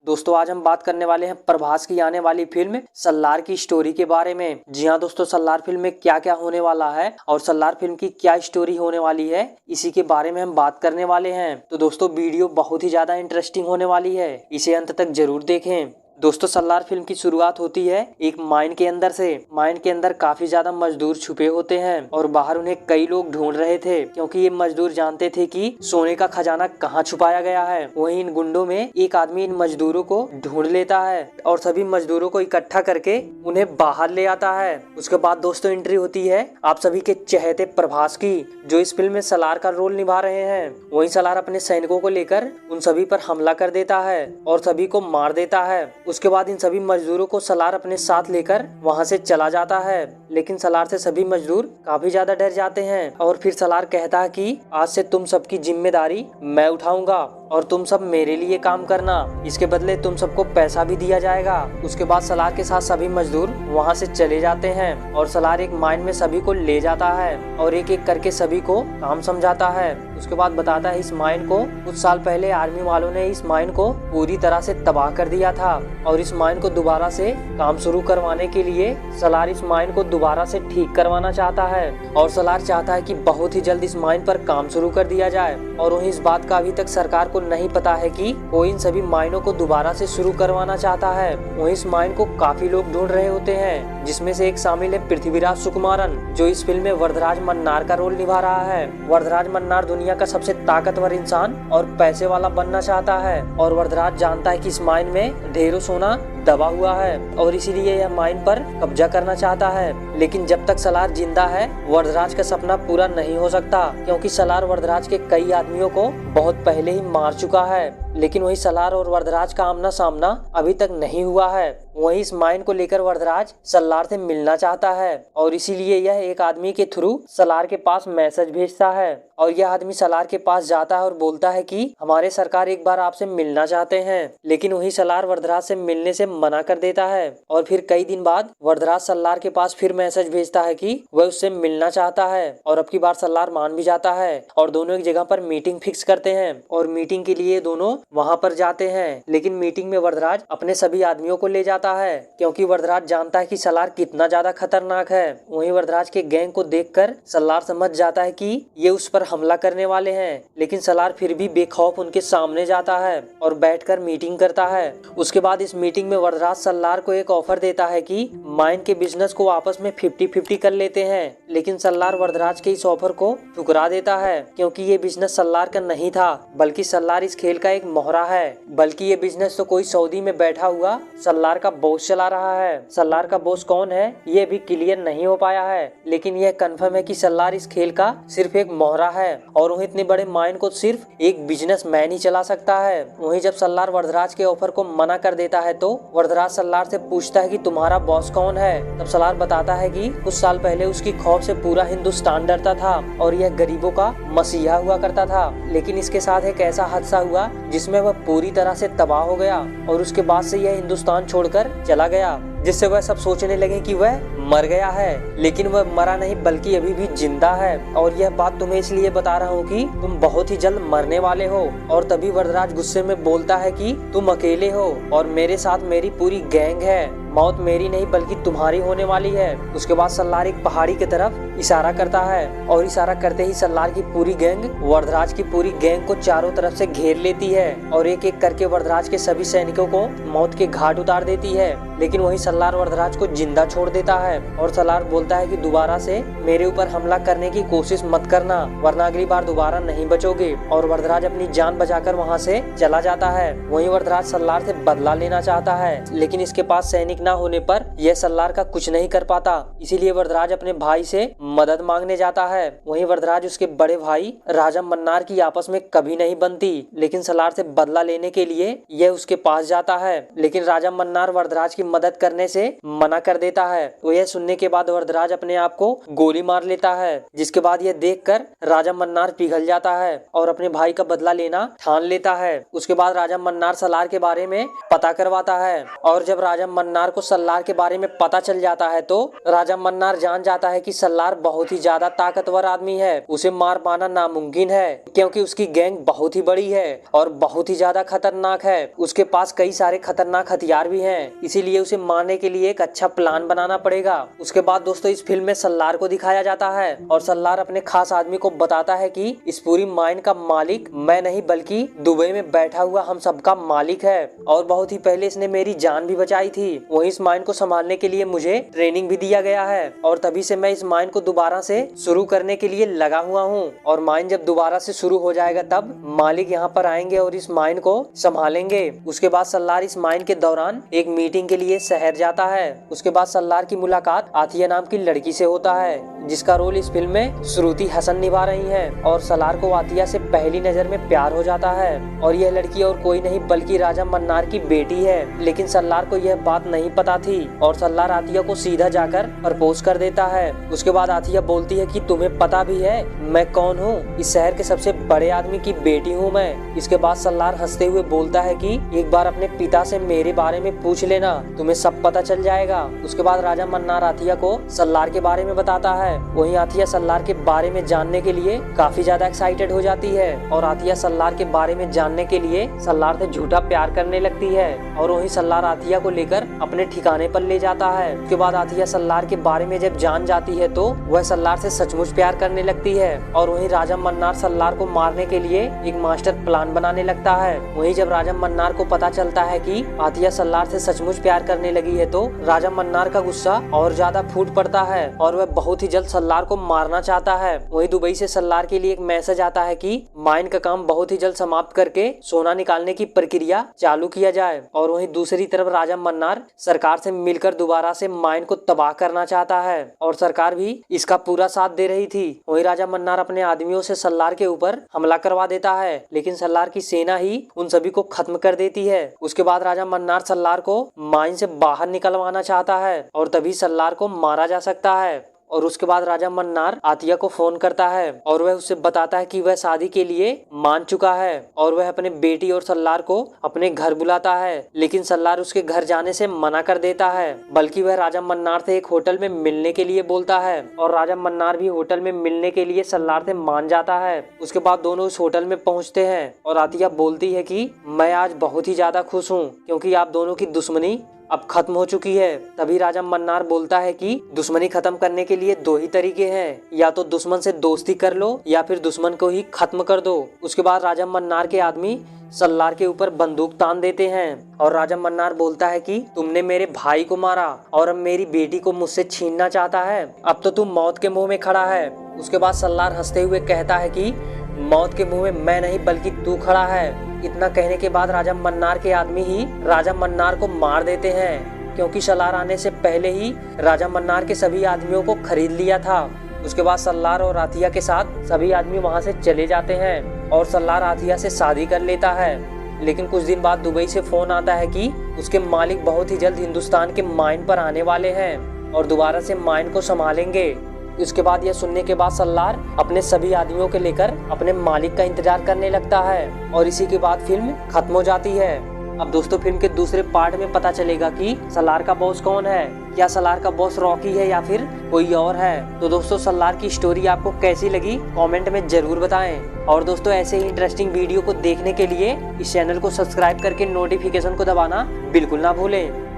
दोस्तों आज हम बात करने वाले हैं प्रभास की आने वाली फिल्म सल्लार की स्टोरी के बारे में। जी हाँ दोस्तों, सल्लार फिल्म में क्या क्या होने वाला है और सल्लार फिल्म की क्या स्टोरी होने वाली है, इसी के बारे में हम बात करने वाले हैं। तो दोस्तों वीडियो बहुत ही ज्यादा इंटरेस्टिंग होने वाली है, इसे अंत तक जरूर देखें। दोस्तों सल्लार फिल्म की शुरुआत होती है एक माइन के अंदर से। माइन के अंदर काफी ज्यादा मजदूर छुपे होते हैं और बाहर उन्हें कई लोग ढूंढ रहे थे, क्योंकि ये मजदूर जानते थे कि सोने का खजाना कहाँ छुपाया गया है। वहीं इन गुंडों में एक आदमी इन मजदूरों को ढूंढ लेता है और सभी मजदूरों को इकट्ठा करके उन्हें बाहर ले आता है। उसके बाद दोस्तों एंट्री होती है आप सभी के चहेते प्रभास की, जो इस फिल्म में सलार का रोल निभा रहे हैं। वहीं सलार अपने सैनिकों को लेकर उन सभी पर हमला कर देता है और सभी को मार देता है। उसके बाद इन सभी मजदूरों को सलार अपने साथ लेकर वहां से चला जाता है, लेकिन सलार से सभी मजदूर काफी ज्यादा डर जाते हैं और फिर सलार कहता है कि आज से तुम सबकी जिम्मेदारी मैं उठाऊंगा और तुम सब मेरे लिए काम करना, इसके बदले तुम सबको पैसा भी दिया जाएगा। उसके बाद सलार के साथ सभी मजदूर वहां से चले जाते हैं और सलार एक माइन में सभी को ले जाता है और एक एक करके सभी को काम समझाता है। उसके बाद बताता है इस माइन को कुछ साल पहले आर्मी वालों ने इस माइन को पूरी तरह से तबाह कर दिया था और इस माइन को दोबारा से काम शुरू करवाने के लिए सलार इस माइन को दोबारा से ठीक करवाना चाहता है और सलार चाहता है कि बहुत ही जल्द इस माइन पर काम शुरू कर दिया जाए। और वहीं इस बात का अभी तक सरकार को नहीं पता है कि वो इन सभी माइनों को दोबारा से शुरू करवाना चाहता है। वहीं इस माइन को काफी लोग ढूंढ रहे होते हैं, जिसमें से एक शामिल है पृथ्वीराज सुकुमारन, जो इस फिल्म में वरदराज मन्नार का रोल निभा रहा है। वरदराज मन्नार दुनिया का सबसे ताकतवर इंसान और पैसे वाला बनना चाहता है और वरदराज जानता है कि इस माइन में ढेरों सोना दबा हुआ है और इसीलिए यह माइन पर कब्जा करना चाहता है। लेकिन जब तक सलार जिंदा है वरदराज का सपना पूरा नहीं हो सकता, क्योंकि सलार वरदराज के कई आदमियों को बहुत पहले ही मार चुका है। लेकिन वही सलार और वरदराज का आमना सामना अभी तक नहीं हुआ है। वहीं इस माइन को लेकर वरदराज सलार से मिलना चाहता है और इसीलिए यह एक आदमी के थ्रू सलार के पास मैसेज भेजता है और यह आदमी सलार के पास जाता है और बोलता है कि हमारे सरकार एक बार आपसे मिलना चाहते हैं। लेकिन वही सलार वरदराज से मिलने से मना कर देता है और फिर कई दिन बाद वरदराज सलार के पास फिर मैसेज भेजता है कि वह उससे मिलना चाहता है और अब की बार सलार मान भी जाता है और दोनों एक जगह पर मीटिंग फिक्स करते हैं और मीटिंग के लिए दोनों वहां पर जाते हैं। लेकिन मीटिंग में वरदराज अपने सभी आदमियों को ले जाता है, क्योंकि वरदराज जानता है कि सलार कितना ज्यादा खतरनाक है। वहीं वरदराज के गैंग को देखकर सलार समझ जाता है कि ये उस पर हमला करने वाले हैं, लेकिन सलार फिर भी बेखौफ उनके सामने जाता है और बैठकर मीटिंग करता है। उसके बाद इस मीटिंग में वरदराज सलार को एक ऑफर देता है कि माइन के बिजनेस को आपस में 50-50 कर लेते हैं, लेकिन सलार वरदराज के इस ऑफर को ठुकरा देता है, क्योंकि ये बिजनेस सलार का नहीं था बल्कि सलार इस खेल का एक मोहरा है। बल्कि ये बिजनेस तो कोई सऊदी में बैठा हुआ सलार का बॉस चला रहा है। सलार का बॉस कौन है ये भी क्लियर नहीं हो पाया है, लेकिन यह कंफर्म है कि सलार इस खेल का सिर्फ एक मोहरा है और वहीं इतने बड़े माइन को सिर्फ एक बिजनेसमैन ही चला सकता है। वहीं जब सलार वरदराज के ऑफर को मना कर देता है तो वरदराज सलार से पूछता है कि तुम्हारा बॉस कौन है। तब सलार बताता है कि कुछ साल पहले उसकी खौफ से पूरा हिंदुस्तान डरता था और यह गरीबों का मसीहा हुआ करता था, लेकिन इसके साथ एक ऐसा हादसा हुआ जिसमें वह पूरी तरह से तबाह हो गया और उसके बाद से यह हिंदुस्तान छोड़कर चला गया, जिससे वह सब सोचने लगे कि वह मर गया है। लेकिन वह मरा नहीं बल्कि अभी भी जिंदा है और यह बात तुम्हें इसलिए बता रहा हूँ कि तुम बहुत ही जल्द मरने वाले हो। और तभी वरदराज गुस्से में बोलता है कि तुम अकेले हो और मेरे साथ मेरी पूरी गैंग है, मौत मेरी नहीं बल्कि तुम्हारी होने वाली है। उसके बाद सलार एक पहाड़ी की तरफ इशारा करता है और इशारा करते ही सलार की पूरी गैंग वरदराज की पूरी गैंग को चारों तरफ से घेर लेती है और एक एक करके वरदराज के सभी सैनिकों को मौत के घाट उतार देती है। लेकिन वही सलार वरदराज को जिंदा छोड़ देता है और सलार बोलता है कि दोबारा से मेरे ऊपर हमला करने की कोशिश मत करना, वरना अगली बार दोबारा नहीं बचोगे। और वरदराज अपनी जान बचाकर वहाँ से चला जाता है। वहीं वरदराज सलार से बदला लेना चाहता है, लेकिन इसके पास सैनिक न होने पर यह सलार का कुछ नहीं कर पाता, इसीलिए वरदराज अपने भाई से मदद मांगने जाता है। वहीं वरदराज उसके बड़े भाई राजा मन्नार की आपस में कभी नहीं बनती, लेकिन सलार से बदला लेने के लिए यह उसके पास जाता है। लेकिन राजा मन्नार वरदराज की मदद करने से मना कर देता है। वो यह यह सुनने के बाद वरदराज अपने आप को गोली मार लेता है, जिसके बाद यह देखकर राजा मन्नार पिघल जाता है और अपने भाई का बदला लेना ठान लेता है। उसके बाद राजा मन्नार सलार के बारे में पता करवाता है और जब राजा मन्नार को सलार के बारे में पता चल जाता है तो राजा मन्नार जान जाता है कि सलार बहुत ही ज्यादा ताकतवर आदमी है, उसे मार पाना नामुमकिन है क्योंकि उसकी गैंग बहुत ही बड़ी है और बहुत ही ज्यादा खतरनाक है। उसके पास कई सारे खतरनाक हथियार भी हैं, इसीलिए उसे मारने के लिए एक अच्छा प्लान बनाना पड़ेगा। उसके बाद दोस्तों इस फिल्म में सलार को दिखाया जाता है और सलार अपने खास आदमी को बताता है कि इस पूरी माइन का मालिक मैं नहीं बल्कि दुबई में बैठा हुआ हम सबका मालिक है और बहुत ही पहले इसने मेरी जान भी बचाई थी। वहीं इस माइन को संभालने के लिए मुझे ट्रेनिंग भी दिया गया है और तभी से मैं इस माइन को दोबारा से शुरू करने के लिए लगा हुआ हूँ और माइन जब दोबारा से शुरू हो जाएगा तब मालिक यहाँ पर आएंगे और इस माइन को संभालेंगे। उसके बाद सलार इस माइन के दौरान एक मीटिंग के लिए शहर जाता है। उसके बाद सलार की मुलाकात आतिया नाम की लड़की से होता है, जिसका रोल इस फिल्म में श्रुति हसन निभा रही है और सलार को आतिया से पहली नजर में प्यार हो जाता है और यह लड़की और कोई नहीं बल्कि राजा मन्नार की बेटी है। लेकिन सलार को यह बात नहीं पता थी और सलार आतिया को सीधा जाकर प्रपोज कर देता है। उसके बाद आतिया बोलती है कि तुम्हें पता भी है मैं कौन हूँ, इस शहर के सबसे बड़े आदमी की बेटी हूँ मैं। इसके बाद सलार हंसते हुए बोलता है कि एक बार अपने पिता से मेरे बारे में पूछ लेना, तुम्हें सब पता चल जाएगा। उसके बाद राजा मन्नार आतिया को सलार के बारे में बताता है। वहीं आतिया सलार के बारे में जानने के लिए काफी ज्यादा एक्साइटेड हो जाती है और आतिया सलार के बारे में जानने के लिए सलार से झूठा प्यार करने लगती है और वहीं सलार आतिया को लेकर अपने ठिकाने पर ले जाता है। उसके बाद आतिया सलार के बारे में जब जान जाती है तो वह सलार से सचमुच प्यार करने लगती है और वहीं राजा मन्नार सलार को मारने के लिए एक मास्टर प्लान बनाने लगता है। वहीं जब राजा मन्नार को पता चलता है कि आतिया सलार से सचमुच प्यार करने लगी है तो राजा मन्नार का गुस्सा और ज्यादा फूट पड़ता है और वह बहुत ही जल्द सलार को मारना चाहता है। वहीं दुबई से सलार के लिए एक मैसेज आता है कि माइन का काम बहुत ही जल्द समाप्त करके सोना निकालने की प्रक्रिया चालू किया जाए और वहीं दूसरी तरफ राजा मन्नार सरकार से मिलकर दोबारा से माइन को तबाह करना चाहता है और सरकार भी इसका पूरा साथ दे रही थी। वहीं राजा मन्नार अपने आदमियों से सलार के ऊपर हमला करवा देता है, लेकिन सलार की सेना ही उन सभी को खत्म कर देती है। उसके बाद राजा मन्नार सलार को माइन से बाहर निकलवाना चाहता है और तभी सलार को मारा जा सकता है। और उसके बाद राजा मन्नार आतिया को फोन करता है और वह उससे बताता है कि वह शादी के लिए मान चुका है और वह अपने बेटी और सलार को अपने घर बुलाता है, लेकिन सलार उसके घर जाने से मना कर देता है, बल्कि वह राजा मन्नार से एक होटल में मिलने के लिए बोलता है और राजा मन्नार भी होटल में मिलने के लिए सलार से मान जाता है। उसके बाद दोनों उस होटल में पहुंचते हैं और आतिया बोलती है कि मैं आज बहुत ही ज्यादा खुश हूँ क्योंकि आप दोनों की दुश्मनी अब खत्म हो चुकी है। तभी राजा मन्नार बोलता है कि दुश्मनी खत्म करने के लिए दो ही तरीके हैं, या तो दुश्मन से दोस्ती कर लो या फिर दुश्मन को ही खत्म कर दो। उसके बाद राजा मन्नार के आदमी सलार के ऊपर बंदूक तान देते हैं और राजा मन्नार बोलता है कि तुमने मेरे भाई को मारा और अब मेरी बेटी को मुझसे छीनना चाहता है, अब तो तुम मौत के मुंह में खड़ा है। उसके बाद सलार हंसते हुए कहता है कि मौत के मुंह में मैं नहीं बल्कि तू खड़ा है। इतना कहने के बाद राजा मन्नार के आदमी ही राजा मन्नार को मार देते हैं क्योंकि सलार आने से पहले ही राजा मन्नार के सभी आदमियों को खरीद लिया था। उसके बाद सलार और आतिया के साथ सभी आदमी वहां से चले जाते हैं और सलार आतिया से शादी कर लेता है। लेकिन कुछ दिन बाद दुबई से फोन आता है कि उसके मालिक बहुत ही जल्द हिंदुस्तान के माइन पर आने वाले हैं और दोबारा से माइन को संभालेंगे। इसके बाद यह सुनने के बाद सलार अपने सभी आदमियों के लेकर अपने मालिक का इंतजार करने लगता है और इसी के बाद फिल्म खत्म हो जाती है। अब दोस्तों फिल्म के दूसरे पार्ट में पता चलेगा कि सलार का बॉस कौन है, क्या सलार का बॉस रॉकी है या फिर कोई और है। तो दोस्तों सलार की स्टोरी आपको कैसी लगी कमेंट में जरूर बताएं और दोस्तों ऐसे ही इंटरेस्टिंग वीडियो को देखने के लिए इस चैनल को सब्सक्राइब करके नोटिफिकेशन को दबाना बिल्कुल ना भूलें।